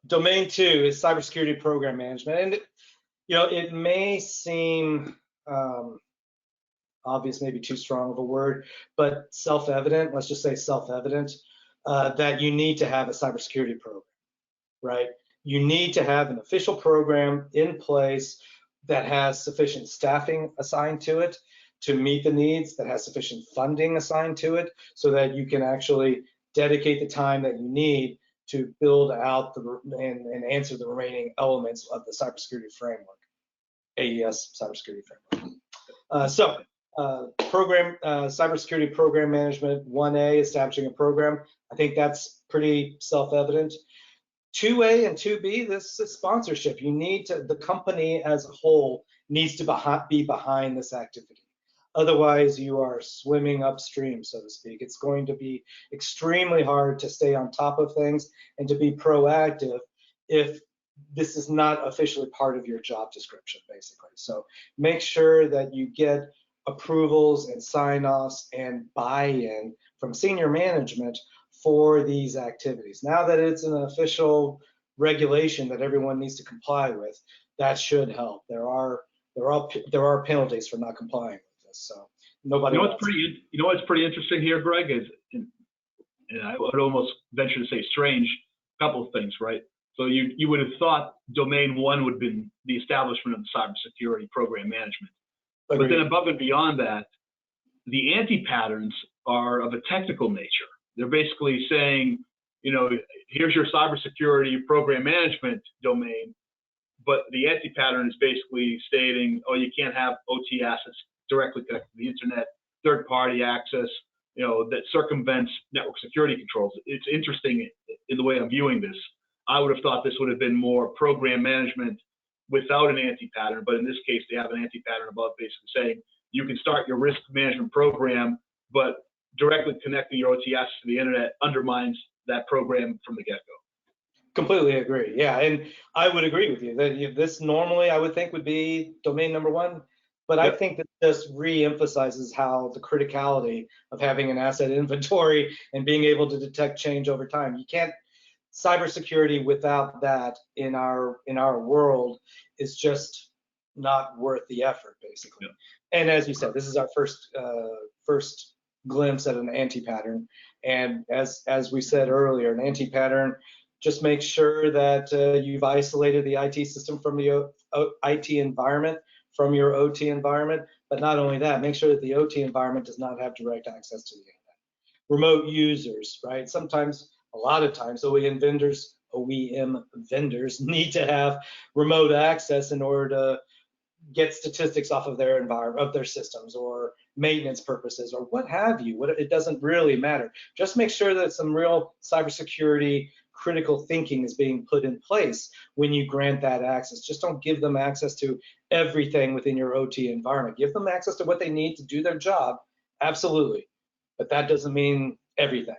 Domain 2 is Cybersecurity Program Management, and it may seem obvious, maybe too strong of a word, but self-evident. Let's just say self-evident that you need to have a cybersecurity program, right? You need to have an official program in place that has sufficient staffing assigned to it to meet the needs, that has sufficient funding assigned to it, so that you can actually dedicate the time that you need to build out and answer the remaining elements of the cybersecurity framework, AES cybersecurity framework. Cybersecurity Program Management 1A, establishing a program. I think that's pretty self-evident. 2A and 2B, this is sponsorship. You need to, the company as a whole needs to be behind this activity. Otherwise, you are swimming upstream, so to speak. It's going to be extremely hard to stay on top of things and to be proactive if this is not officially part of your job description, basically. So make sure that you get approvals and sign-offs and buy-in from senior management for these activities. Now that it's an official regulation that everyone needs to comply with, that should help. There are penalties for not complying with this. So nobody. You know what's pretty interesting here, Greg, is, and I would almost venture to say strange, a couple of things, right? So you would have thought Domain 1 would have been the establishment of the Cybersecurity Program Management. Agreed. But then above and beyond that, the anti-patterns are of a technical nature. They're basically saying, here's your cybersecurity program management domain, but the anti-pattern is basically stating, oh, you can't have OT assets directly connected to the internet, third-party access, that circumvents network security controls. It's interesting in the way I'm viewing this. I would have thought this would have been more program management without an anti-pattern, but in this case, they have an anti-pattern above, basically saying you can start your risk management program, but directly connecting your OT assets to the internet undermines that program from the get-go. Completely agree. Yeah, and I would agree with you that this normally I would think would be domain number 1, but I think that this re-emphasizes how the criticality of having an asset inventory and being able to detect change over time. You can't cybersecurity without that in our world is just not worth the effort, basically. Yeah. And as you said, this is our first glimpse at an anti-pattern, and as we said earlier, an anti-pattern just makes sure that you've isolated the IT system from the IT environment from your OT environment, but not only that, make sure that the OT environment does not have direct access to the internet. Remote users, right? Sometimes, a lot of times, OEM vendors need to have remote access in order to get statistics off of their environment, of their systems, or maintenance purposes, or what have you. It doesn't really matter. Just make sure that some real cybersecurity critical thinking is being put in place when you grant that access. Just don't give them access to everything within your OT environment. Give them access to what they need to do their job, absolutely, but that doesn't mean everything.